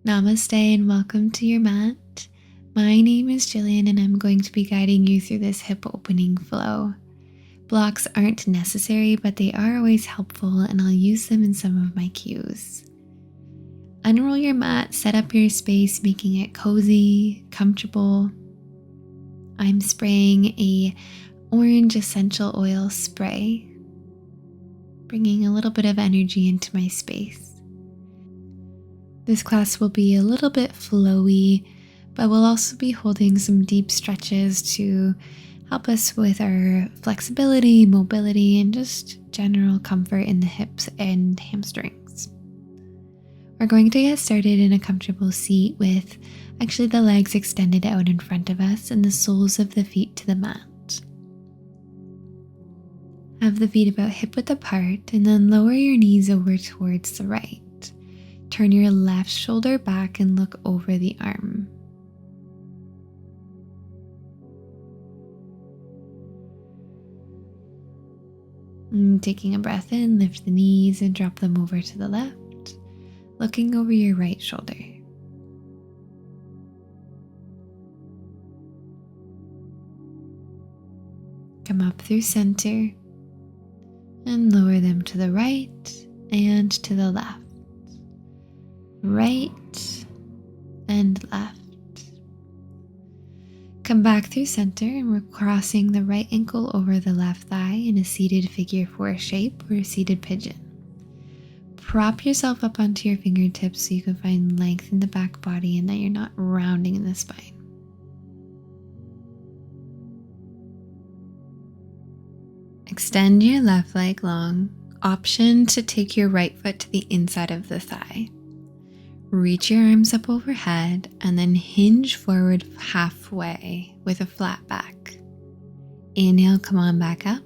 Namaste and welcome to your mat. My name is Jillian and I'm going to be guiding you through this hip opening flow. Blocks aren't necessary, but they are always helpful and I'll use them in some of my cues. Unroll your mat, set up your space, making it cozy, comfortable. I'm spraying a orange essential oil spray, bringing a little bit of energy into my space. This class will be a little bit flowy, but we'll also be holding some deep stretches to help us with our flexibility, mobility, and just general comfort in the hips and hamstrings. We're going to get started in a comfortable seat with actually the legs extended out in front of us and the soles of the feet to the mat. Have the feet about hip-width apart and then lower your knees over towards the right. Turn your left shoulder back and look over the arm. And taking a breath in, lift the knees and drop them over to the left, looking over your right shoulder. Come up through center and lower them to the right and to the left. Right and left. Come back through center and we're crossing the right ankle over the left thigh in a seated figure 4 shape or a seated pigeon. Prop yourself up onto your fingertips so you can find length in the back body and that you're not rounding in the spine. Extend your left leg long. Option to take your right foot to the inside of the thigh. Reach your arms up overhead and then hinge forward halfway with a flat back. Inhale, come on back up.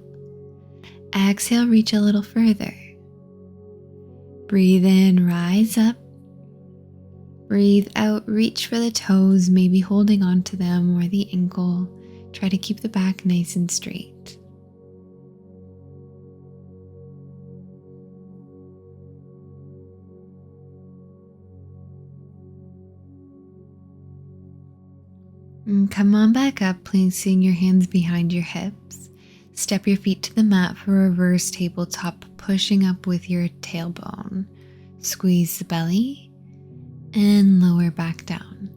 Exhale, reach a little further. Breathe in, rise up. Breathe out, reach for the toes, maybe holding on to them or the ankle. Try to keep the back nice and straight. And come on back up, placing your hands behind your hips. Step your feet to the mat for reverse tabletop, pushing up with your tailbone. Squeeze the belly and lower back down.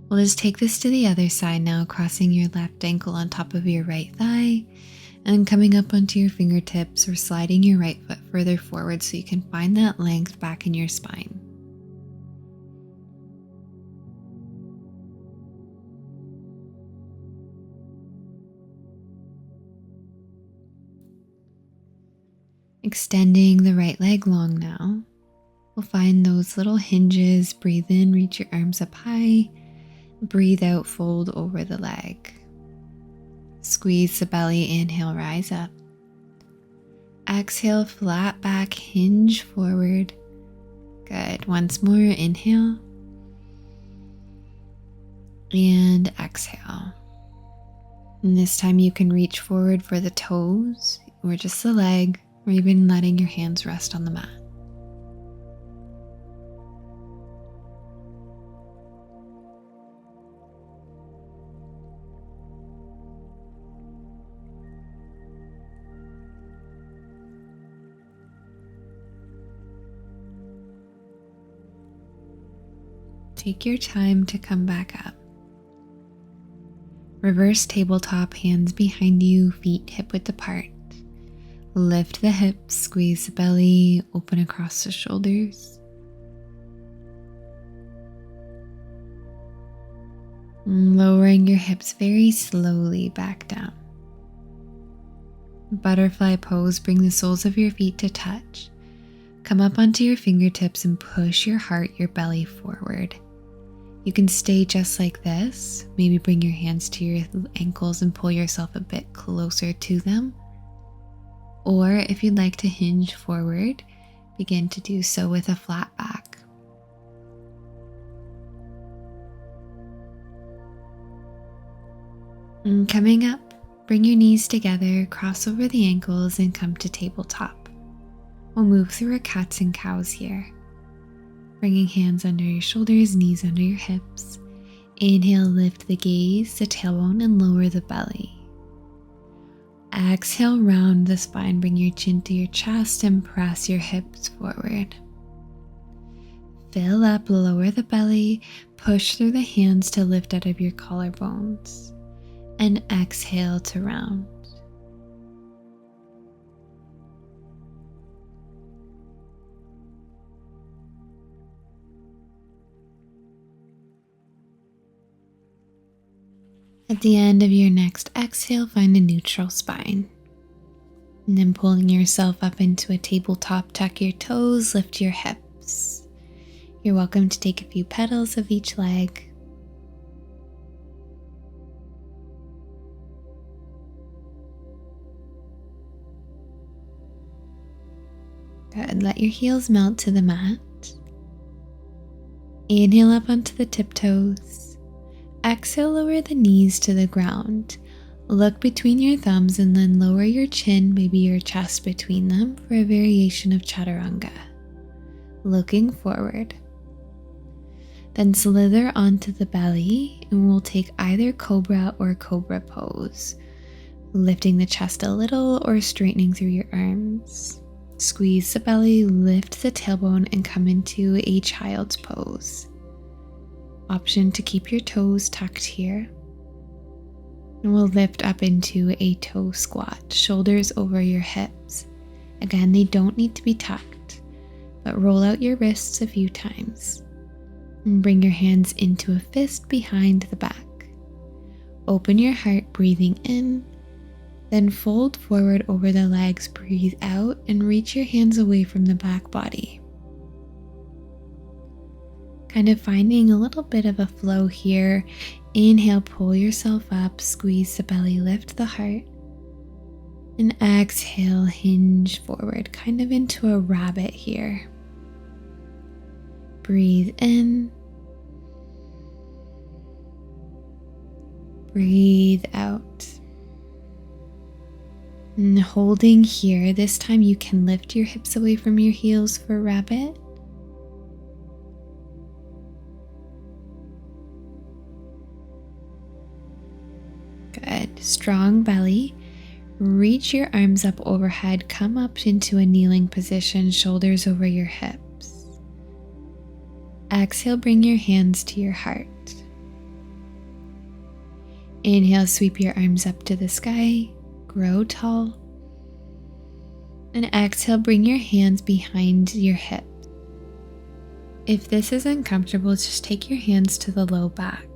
We'll just take this to the other side now, crossing your left ankle on top of your right thigh and coming up onto your fingertips or sliding your right foot further forward so you can find that length back in your spine. Extending the right leg long now. We'll find those little hinges. Breathe in, reach your arms up high. Breathe out, fold over the leg. Squeeze the belly, inhale, rise up. Exhale, flat back, hinge forward. Good. Once more, inhale. And exhale. And this time you can reach forward for the toes or just the leg, or even letting your hands rest on the mat. Take your time to come back up. Reverse tabletop, hands behind you, feet hip-width apart. Lift the hips, squeeze the belly, open across the shoulders. Lowering your hips very slowly back down. Butterfly pose, bring the soles of your feet to touch. Come up onto your fingertips and push your heart, your belly forward. You can stay just like this. Maybe bring your hands to your ankles and pull yourself a bit closer to them. Or if you'd like to hinge forward, begin to do so with a flat back. And coming up, bring your knees together, cross over the ankles, and come to tabletop. We'll move through our cats and cows here. Bringing hands under your shoulders, knees under your hips. Inhale, lift the gaze, the tailbone, and lower the belly. Exhale, round the spine, bring your chin to your chest and press your hips forward. Fill up, lower the belly, push through the hands to lift out of your collarbones, and exhale to round. At the end of your next exhale, find a neutral spine. And then pulling yourself up into a tabletop, tuck your toes, lift your hips. You're welcome to take a few petals of each leg. Good. Let your heels melt to the mat. Inhale up onto the tiptoes. Exhale, lower the knees to the ground. Look between your thumbs and then lower your chin, maybe your chest between them for a variation of chaturanga. Looking forward. Then slither onto the belly and we'll take either cobra or cobra pose, lifting the chest a little or straightening through your arms. Squeeze the belly, lift the tailbone, and come into a child's pose. Option to keep your toes tucked here. And we'll lift up into a toe squat, shoulders over your hips. Again, they don't need to be tucked, but roll out your wrists a few times. And bring your hands into a fist behind the back. Open your heart, breathing in. Then fold forward over the legs, breathe out, and reach your hands away from the back body. Kind of finding a little bit of a flow here. Inhale, pull yourself up, squeeze the belly, lift the heart. And exhale, hinge forward, kind of into a rabbit here. Breathe in. Breathe out. And holding here, this time you can lift your hips away from your heels for rabbit. Good. Strong belly. Reach your arms up overhead. Come up into a kneeling position, shoulders over your hips. Exhale, bring your hands to your heart. Inhale, sweep your arms up to the sky. Grow tall. And exhale, bring your hands behind your hips. If this is uncomfortable, just take your hands to the low back.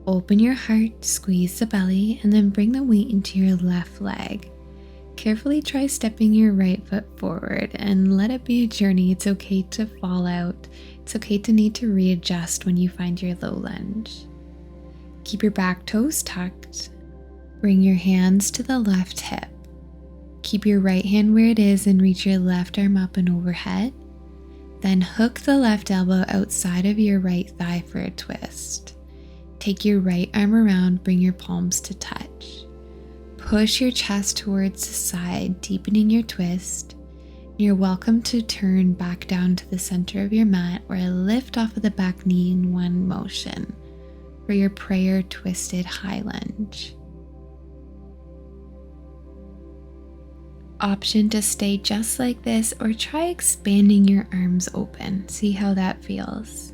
Open your heart, squeeze the belly, and then bring the weight into your left leg. Carefully try stepping your right foot forward and let it be a journey. It's okay to fall out. It's okay to need to readjust when you find your low lunge. Keep your back toes tucked. Bring your hands to the left hip. Keep your right hand where it is and reach your left arm up and overhead. Then hook the left elbow outside of your right thigh for a twist. Take your right arm around, bring your palms to touch. Push your chest towards the side, deepening your twist. You're welcome to turn back down to the center of your mat or lift off of the back knee in one motion for your prayer twisted high lunge. Option to stay just like this or try expanding your arms open. See how that feels.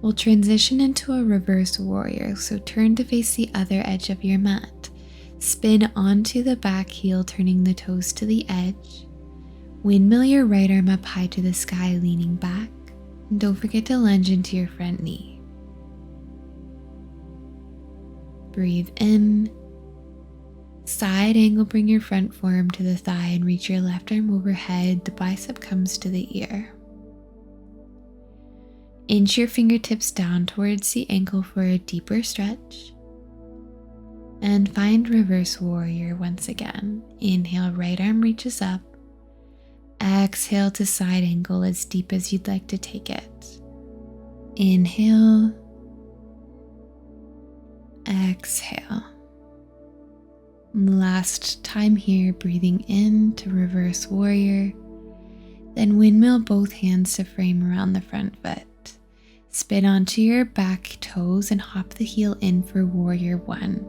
We'll transition into a reverse warrior, so turn to face the other edge of your mat. Spin onto the back heel, turning the toes to the edge. Windmill your right arm up high to the sky, leaning back. And don't forget to lunge into your front knee. Breathe in. Side angle, bring your front forearm to the thigh and reach your left arm overhead. The bicep comes to the ear. Inch your fingertips down towards the ankle for a deeper stretch. And find reverse warrior once again. Inhale, right arm reaches up. Exhale to side angle as deep as you'd like to take it. Inhale. Exhale. Last time here, breathing in to reverse warrior. Then windmill both hands to frame around the front foot. Spin onto your back toes and hop the heel in for warrior one.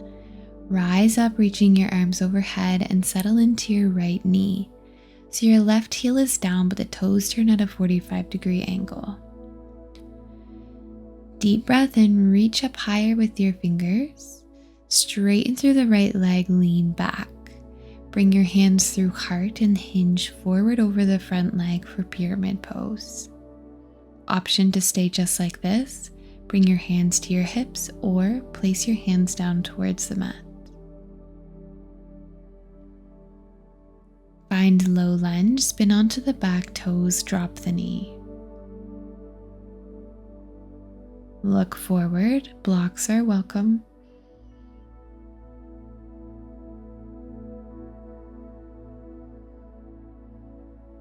Rise up, reaching your arms overhead and settle into your right knee. So your left heel is down, but the toes turn at a 45-degree angle. Deep breath in, reach up higher with your fingers. Straighten through the right leg, lean back. Bring your hands through heart and hinge forward over the front leg for pyramid pose. Option to stay just like this. Bring your hands to your hips or place your hands down towards the mat. Find low lunge, spin onto the back toes, drop the knee. Look forward, blocks are welcome.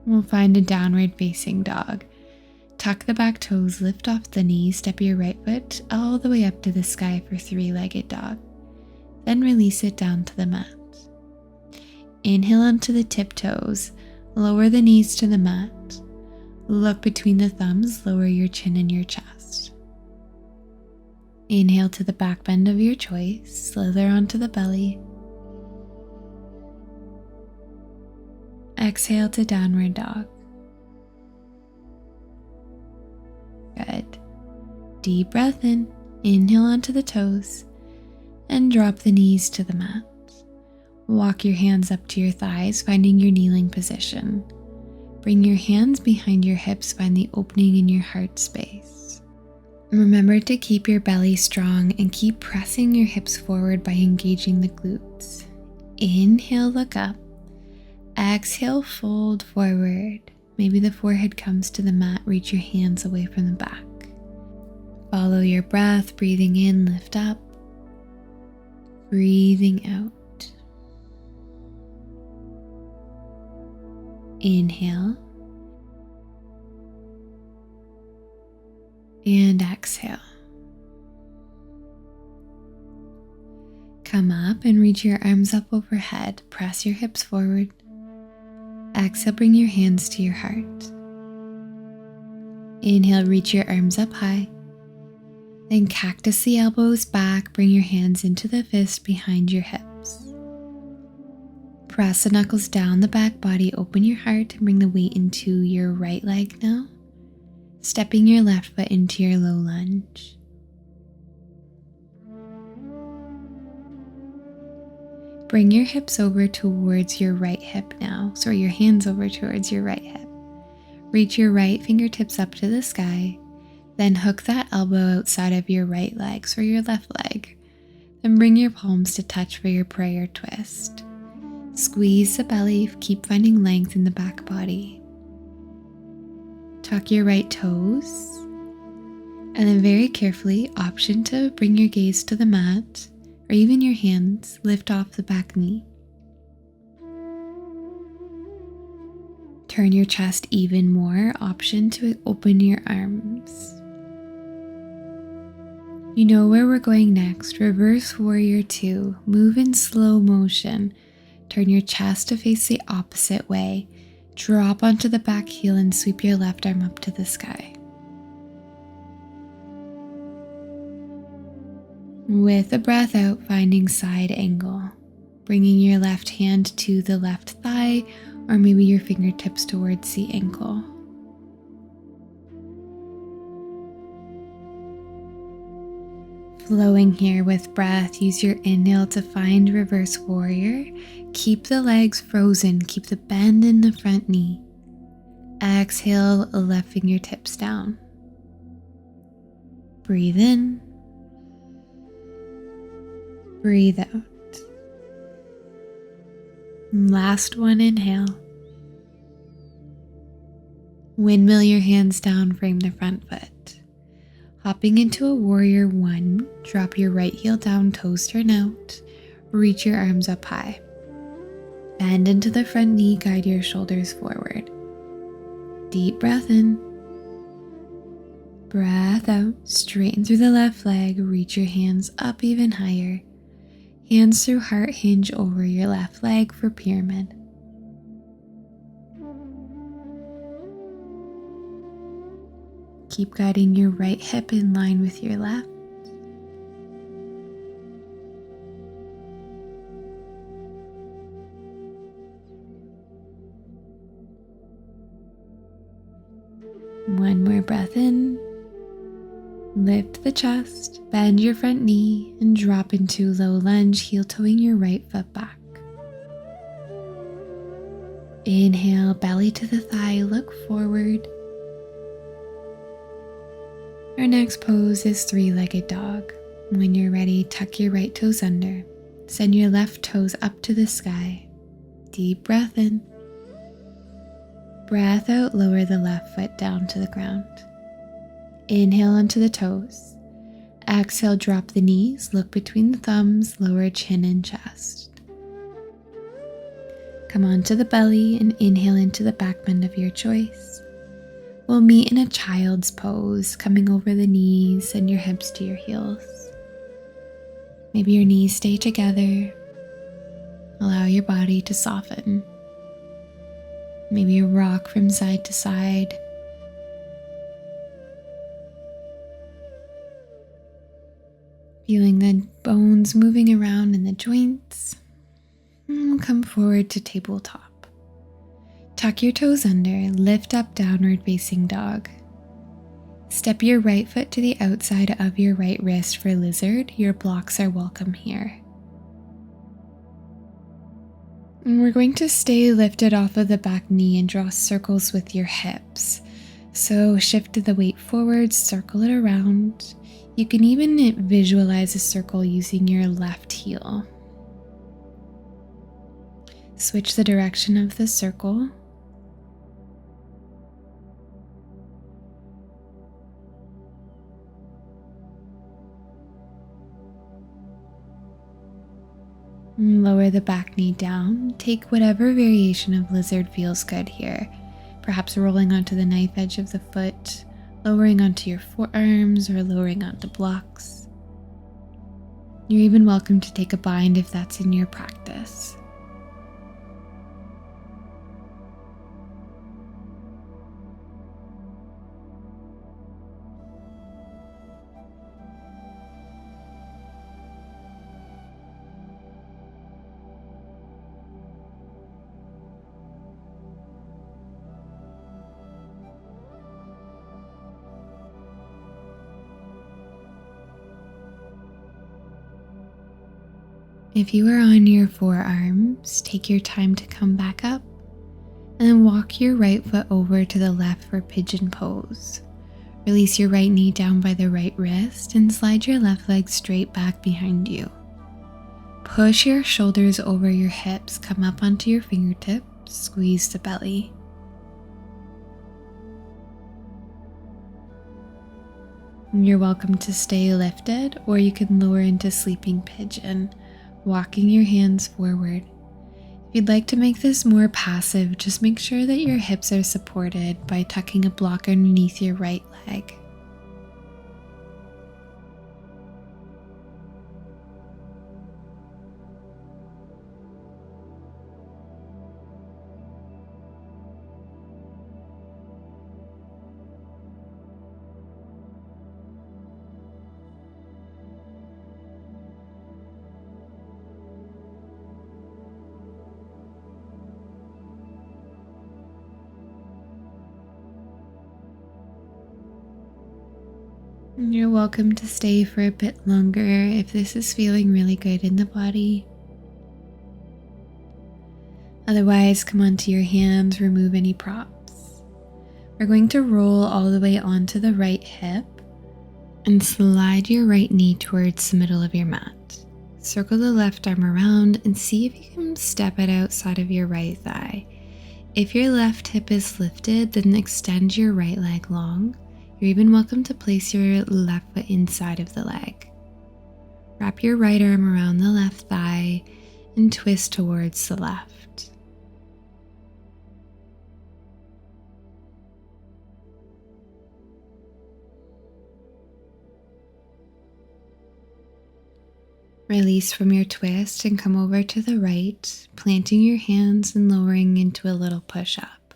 We'll find a downward facing dog. Tuck the back toes, lift off the knee, step your right foot all the way up to the sky for three-legged dog. Then release it down to the mat. Inhale onto the tiptoes, lower the knees to the mat. Look between the thumbs, lower your chin and your chest. Inhale to the back bend of your choice, slither onto the belly. Exhale to downward dog. Good. Deep breath in, inhale onto the toes, and drop the knees to the mat. Walk your hands up to your thighs, finding your kneeling position. Bring your hands behind your hips, find the opening in your heart space. Remember to keep your belly strong and keep pressing your hips forward by engaging the glutes. Inhale, look up. Exhale, fold forward. Maybe the forehead comes to the mat, reach your hands away from the back. Follow your breath, breathing in, lift up. Breathing out. Inhale. And exhale. Come up and reach your arms up overhead. Press your hips forward. Exhale, bring your hands to your heart. Inhale, reach your arms up high. Then cactus the elbows back, bring your hands into the fist behind your hips. Press the knuckles down the back body, open your heart and bring the weight into your right leg now. Stepping your left foot into your low lunge. Bring your hips over towards your right hip now. Sorry, your hands over towards your right hip. Reach your right fingertips up to the sky. Then hook that elbow outside of your right leg, or your left leg. Then bring your palms to touch for your prayer twist. Squeeze the belly, keep finding length in the back body. Tuck your right toes. And then very carefully, option to bring your gaze to the mat, or even your hands, lift off the back knee. Turn your chest even more, option to open your arms. You know where we're going next. Reverse warrior two. Move in slow motion. Turn your chest to face the opposite way. Drop onto the back heel and sweep your left arm up to the sky. With a breath out, finding side angle. Bringing your left hand to the left thigh, or maybe your fingertips towards the ankle. Flowing here with breath, use your inhale to find reverse warrior. Keep the legs frozen, keep the bend in the front knee. Exhale, left fingertips down. Breathe in. Breathe out. Last one, inhale. Windmill your hands down, frame the front foot. Hopping into a warrior one, drop your right heel down, toes turn out. Reach your arms up high. Bend into the front knee, guide your shoulders forward. Deep breath in. Breath out, straighten through the left leg, reach your hands up even higher. Hands through heart, hinge over your left leg for pyramid. Keep guiding your right hip in line with your left. One more breath in. Lift the chest, bend your front knee, and drop into low lunge, heel-toeing your right foot back. Inhale, belly to the thigh, look forward. Our next pose is three-legged dog. When you're ready, tuck your right toes under. Send your left toes up to the sky. Deep breath in. Breath out, lower the left foot down to the ground. Inhale onto the toes. Exhale, drop the knees, look between the thumbs, lower chin and chest. Come onto the belly and inhale into the back bend of your choice. We'll meet in a child's pose, coming over the knees and your hips to your heels. Maybe your knees stay together. Allow your body to soften. Maybe you rock from side to side. Feeling the bones moving around in the joints. And we'll come forward to tabletop. Tuck your toes under, lift up downward facing dog. Step your right foot to the outside of your right wrist for lizard. Your blocks are welcome here. And we're going to stay lifted off of the back knee and draw circles with your hips. So shift the weight forward, circle it around. You can even visualize a circle using your left heel. Switch the direction of the circle. Lower the back knee down. Take whatever variation of lizard feels good here. Perhaps rolling onto the knife edge of the foot, lowering onto your forearms, or lowering onto blocks. You're even welcome to take a bind if that's in your practice. If you are on your forearms, take your time to come back up and then walk your right foot over to the left for pigeon pose. Release your right knee down by the right wrist and slide your left leg straight back behind you. Push your shoulders over your hips, come up onto your fingertips, squeeze the belly. You're welcome to stay lifted, or you can lower into sleeping pigeon, walking your hands forward. If you'd like to make this more passive, just make sure that your hips are supported by tucking a block underneath your right leg. You're welcome to stay for a bit longer if this is feeling really good in the body. Otherwise, come onto your hands, remove any props. We're going to roll all the way onto the right hip and slide your right knee towards the middle of your mat. Circle the left arm around and see if you can step it outside of your right thigh. If your left hip is lifted, then extend your right leg long. You're even welcome to place your left foot inside of the leg. Wrap your right arm around the left thigh and twist towards the left. Release from your twist and come over to the right, planting your hands and lowering into a little push-up.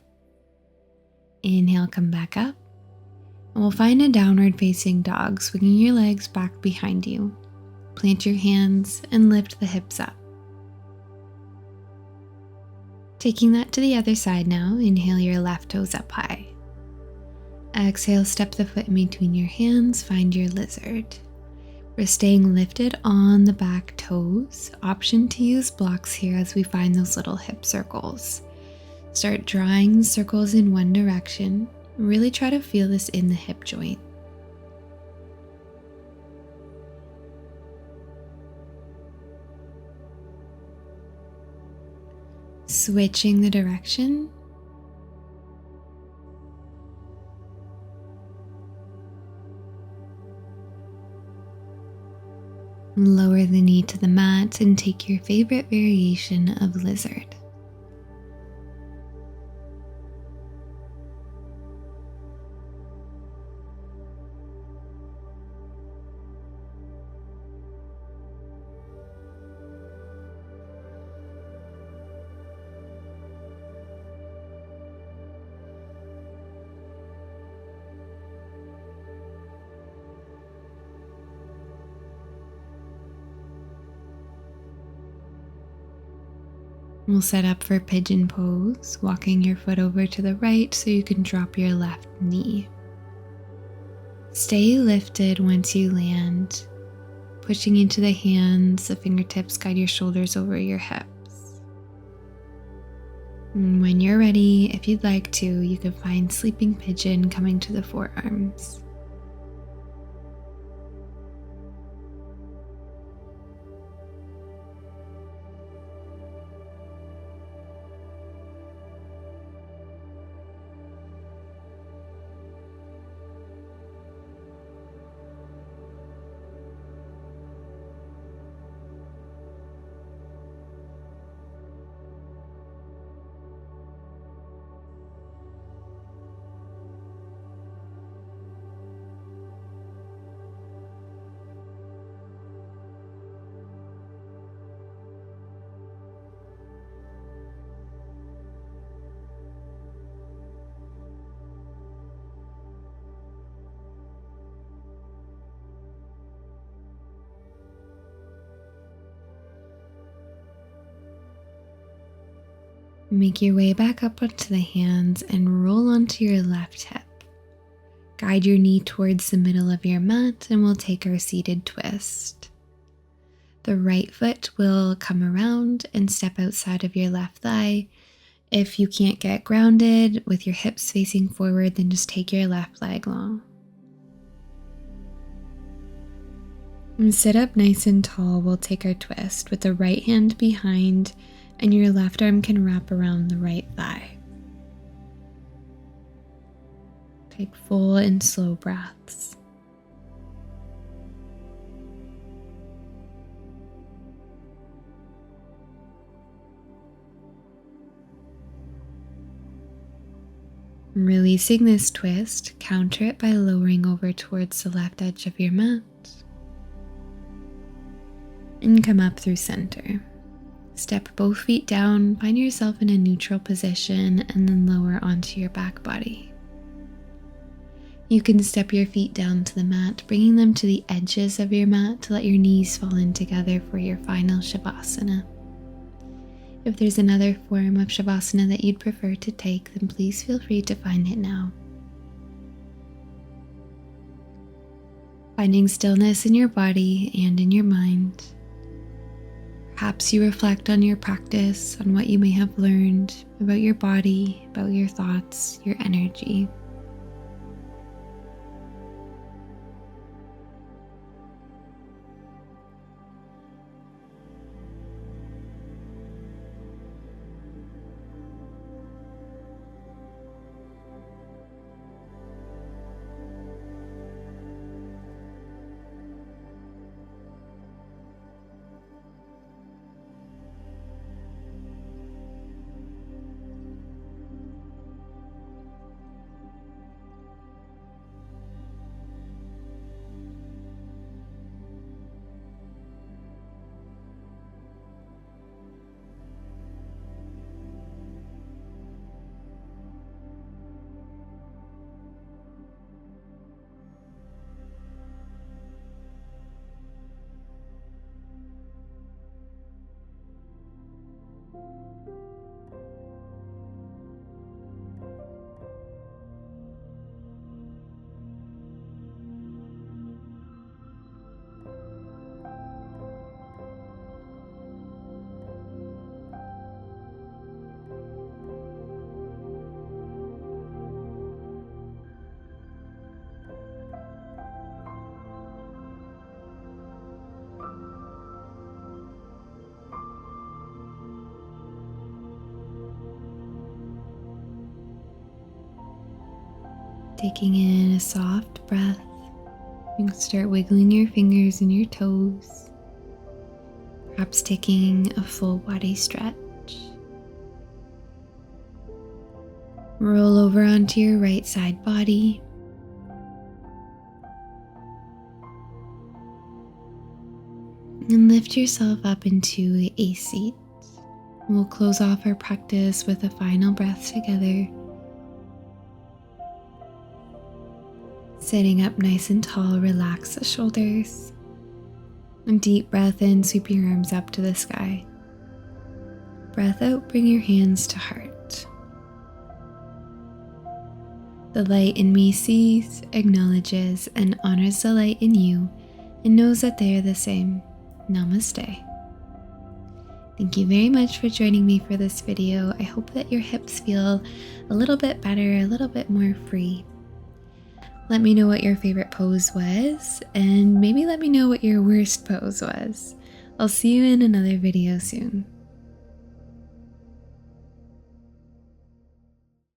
Inhale, come back up. And we'll find a downward facing dog, swinging your legs back behind you. Plant your hands and lift the hips up. Taking that to the other side now, inhale your left toes up high. Exhale, step the foot in between your hands, find your lizard. We're staying lifted on the back toes. Option to use blocks here as we find those little hip circles. Start drawing circles in one direction. Really try to feel this in the hip joint. Switching the direction. Lower the knee to the mat and take your favorite variation of lizard. We'll set up for pigeon pose, walking your foot over to the right so you can drop your left knee. Stay lifted once you land, pushing into the hands, the fingertips guide your shoulders over your hips. And when you're ready, if you'd like to, you can find sleeping pigeon coming to the forearms. Make your way back up onto the hands and roll onto your left hip. Guide your knee towards the middle of your mat and we'll take our seated twist. The right foot will come around and step outside of your left thigh. If you can't get grounded with your hips facing forward, then just take your left leg long. And sit up nice and tall. We'll take our twist with the right hand behind and your left arm can wrap around the right thigh. Take full and slow breaths. Releasing this twist, counter it by lowering over towards the left edge of your mat. And come up through center. Step both feet down, find yourself in a neutral position, and then lower onto your back body. You can step your feet down to the mat, bringing them to the edges of your mat to let your knees fall in together for your final shavasana. If there's another form of shavasana that you'd prefer to take, then please feel free to find it now. Finding stillness in your body and in your mind. Perhaps you reflect on your practice, on what you may have learned about your body, about your thoughts, your energy. Taking in a soft breath, you can start wiggling your fingers and your toes, perhaps taking a full body stretch. Roll over onto your right side body. And lift yourself up into a seat. We'll close off our practice with a final breath together. Sitting up nice and tall, relax the shoulders. A deep breath in, sweep your arms up to the sky. Breath out, bring your hands to heart. The light in me sees, acknowledges, and honors the light in you, and knows that they are the same. Namaste. Thank you very much for joining me for this video. I hope that your hips feel a little bit better, a little bit more free. Let me know what your favorite pose was, and maybe let me know what your worst pose was. I'll see you in another video soon.